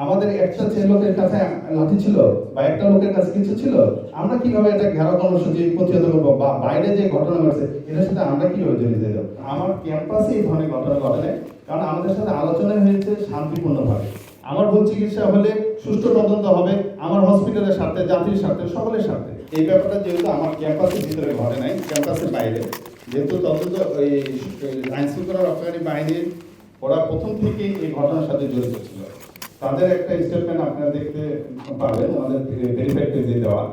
আমাদের একটা লোকের কাছে লাঠি ছিল বা একটা লোকের কাছে কিছু ছিল, আমরা কিভাবে এটা ঘেরাও কর্মসূচি প্রতিহত করবো বা বাইরে যে ঘটনা ঘটছে এটার সাথে আমরা কিভাবে জড়িত যাব? আমার ক্যাম্পাসে এই ধরনের ঘটনা ঘটে, কারণ আমাদের সাথে আলোচনা হয়েছে শান্তিপূর্ণভাবে। আমার ভুল চিকিৎসা হলে সুষ্ঠু তদন্ত হবে, আমার হসপিটালের স্বার্থে, জাতির স্বার্থে, সকলের স্বার্থে। এই ব্যাপারটা যেহেতু আমার ক্যাম্পাসের ভিতরে ঘটে নাই, ক্যাম্পাসের বাইরে, যেহেতু তদন্ত ওই আইন শৃঙ্খলা রক্ষাকারী বাহিনীর ওরা প্রথম থেকেই এই ঘটনার সাথে জড়িত ছিল। তাদের একটা স্টেটমেন্ট আপনারা দেখতে পাবেন আমাদের ভেরিফাইড পেজে দেওয়া।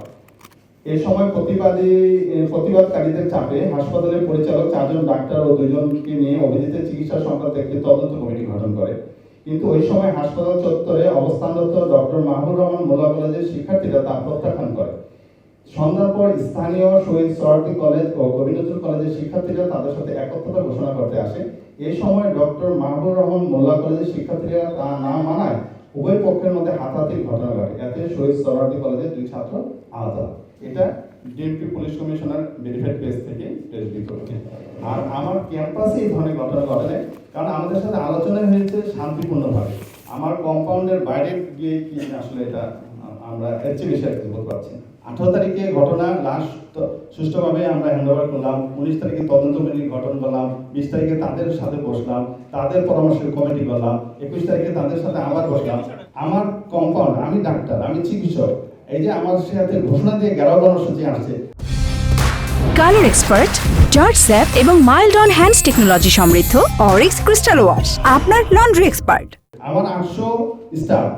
এই সময় প্রতিবাদকারীদের চাপে হাসপাতালের পরিচালক 4 জন ডাক্তার ও 2 জনকে নিয়ে অভিজিতের চিকিৎসা সংক্রান্ত একটি তদন্ত কমিটি গঠন করে। কিন্তু ওই সময় হাসপাতাল চত্বরে অবস্থানরত ডক্টর মাহবুর রহমান মোল্লা কলেজের শিক্ষার্থীরা তা প্রত্যাখ্যান করে। সন্ধ্যার পর স্থানীয় শহীদ সোহরাওয়ার্দী কলেজ ও কবি নজরুল কলেজের শিক্ষার্থীরা তাদের সাথে একত্রতা ঘোষণা করতে আসে। এই সময় ডক্টর মাহবুর রহমান মোল্লা কলেজের শিক্ষার্থীরা তা না মানায় উভয় পক্ষের মধ্যে হাতাহাতির ঘটনা ঘটে। এতে শহীদ সোহরাওয়ার্দী কলেজের 2 ছাত্র আহত হয়। এটা DMP police commissioner verified page থেকে প্রেসিড করেছে। আর আমার ক্যাম্পাসে এই ধরনের ঘটনা ঘটে, কারণ আমাদের সাথে আলোচনা হয়েছে শান্তিপূর্ণভাবে। আমার কম্পাউন্ডের বাইরে গিয়ে কি আসলে এটা আমরা এর চেয়ে বেশি একটা বলতে পারছি। 18 তারিখে ঘটনা লাস্ট সুষ্ঠুভাবে আমরা হ্যান্ডওভার করলাম। 19 তারিখে তদন্ত কমিটি গঠন করলাম। 20 তারিখে তাদের সাথে বসলাম, তাদের পরামর্শের কমিটি করলাম। 21 তারিখে তাদের সাথে আবার বসলাম। আমার কম্পাউন্ড, আমি ডাক্তার, আমি চিকিৎসক, এই যে আমার সাথে ঘোষণা দিয়ে ঘেরাও কর্মসূচি আসছে। কালার এক্সপার্ট, জর্জ স্যাপ এবং মাইল্ড অন হ্যান্ডস টেকনোলজি সমৃদ্ধ অরিক্স ক্রিস্টাল ওয়াশ আপনার লন্ড্রি এক্সপার্ট। আমার 800 স্টাফ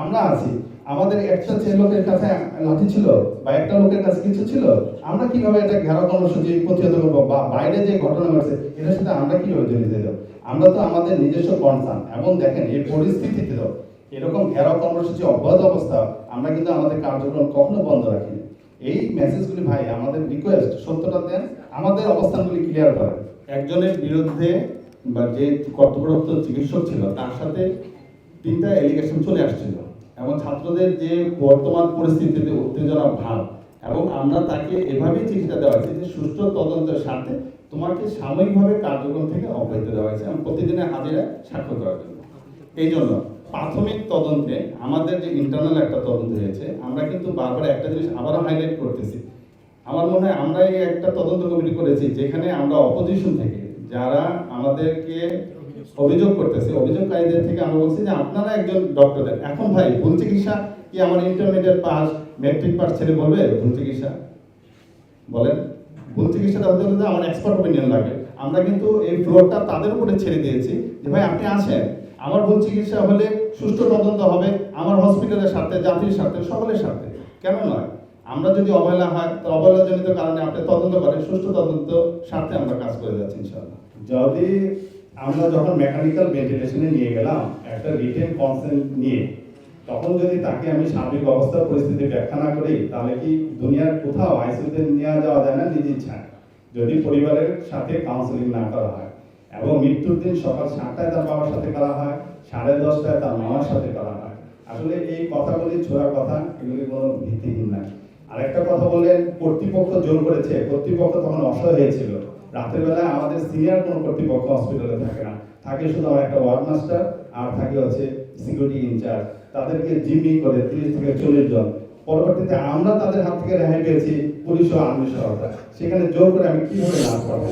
আমরা আছি, আমাদের একটা লোকের কাছে লাঠি ছিল বা একটা লোকের কাছে কিছু ছিল, আমরা কিভাবে এটা ঘেরাও কর্মসূচি প্রতিহত করবো বা বাইরে যে ঘটনা ঘটছে এটার সাথে আমরা কিভাবে জড়িত যাব? আমরা তো আমাদের নিজস্ব কনসার্ন, এবং দেখেন এই পরিস্থিতিতে তো এরকম ঘেরাও কর্মসূচি অব্যাহত অবস্থা, আমরা কিন্তু আমাদের কার্যক্রম কখনো বন্ধ রাখিনি। এই মেসেজগুলি ভাই আমাদের রিকোয়েস্ট, সত্যটা দেন, আমাদের অবস্থানগুলি ক্লিয়ার করেন। একজনের বিরুদ্ধে বা যে কর্তব্যরত চিকিৎসক ছিল তার সাথে 3টা এলিগেশন চলে আসছিল, এবং ছাত্রদের যে বর্তমান পরিস্থিতিতে উত্তেজনা ভাব, এবং আমরা তাকে এভাবেই চিকিৎসা দেওয়া হয়েছে যে সুষ্ঠু তদন্তের স্বার্থে তোমাকে সাময়িকভাবে কার্যক্রম থেকে অব্যাহতি দেওয়া হয়েছে এবং প্রতিদিনের হাজিরা স্বাক্ষর করার জন্য। এই জন্য প্রাথমিক তদন্তে আমাদের যে ইন্টারনাল একটা তদন্ত হয়েছে, আমরা কিন্তু বারবার একটা জিনিস আবারও হাইলাইট করতেছি। আমার মনে হয় আমরা এই একটা তদন্ত কমিটি করেছি যেখানে আমরা অপোজিশন থেকে যারা আমাদেরকে অভিযোগ করতেছে, অভিযোগকারীদের থেকে আমরা বলছি যে আপনারা একজন ডক্টর দেন। এখন ভাই ভুল চিকিৎসা কি আমার ইন্টারমিডিয়েট পাস, ম্যাট্রিক পাস ছেড়ে বলবে ভুল চিকিৎসা? বলেন, ভুল চিকিৎসাটা হতে হলে আমার এক্সপার্ট ওপিনিয়ন লাগে। আমরা কিন্তু এই ফ্লোরটা তাদের উপরে ছেড়ে দিয়েছি যে ভাই আপনি আসেন, আমার ভুল চিকিৎসা হলে সুষ্ঠু তদন্ত হবে, আমার হসপিটালের স্বার্থে, জাতির স্বার্থে, সকলের স্বার্থে। কেন নয়? আমরা যদি অবহেলা হয় তো অবহেলাজনিত কারণে আপনি তদন্ত করেন, সুষ্ঠু তদন্ত স্বার্থে আমরা কাজ করে যাচ্ছি ইনশাআল্লাহ। যদি আমরা যখন মেকানিক্যাল ভেন্টিলেশনে নিয়ে গেলাম একটা রিটেন কনসেন্ট নিয়ে, তখন যদি তাকে আমি সার্বিক অবস্থার পরিস্থিতি ব্যাখ্যা না করি, তাহলে কি দুনিয়ার কোথাও আইসিইউতে নিয়ে যাওয়া যায় না নিজ ইচ্ছায়, যদি পরিবারের সাথে কাউন্সেলিং না করা হয়। এবং মৃত্যুর দিন সকাল 7টায় তার বাবার সাথে করা হয়, 10:30টায় তার মামার সাথে করা হয়। আসলে এই কথাগুলি ছোড়া কথা, এগুলি কোনো ভিত্তিহীন নাই। আরেকটা কথা বললেন কর্তৃপক্ষ জোর করেছে, কর্তৃপক্ষ তখন অসহায় হয়েছিল। রাতের বেলায় আমাদের সিনিয়র কোনো কর্তৃপক্ষ হসপিটালে থাকে না, থাকে শুধু আমার একটা ওয়ার্ড মাস্টার আর থাকে হচ্ছে সিকিউরিটি ইনচার্জ। তাদেরকে জিম্মি করে 30 থেকে 40 জন। পরবর্তীতে আমরা তাদের হাত থেকে রেহাই পেয়েছি পুলিশ ও আর্মির সহায়তা। সেখানে জোর করে আমি কিভাবে লাভ পাবো?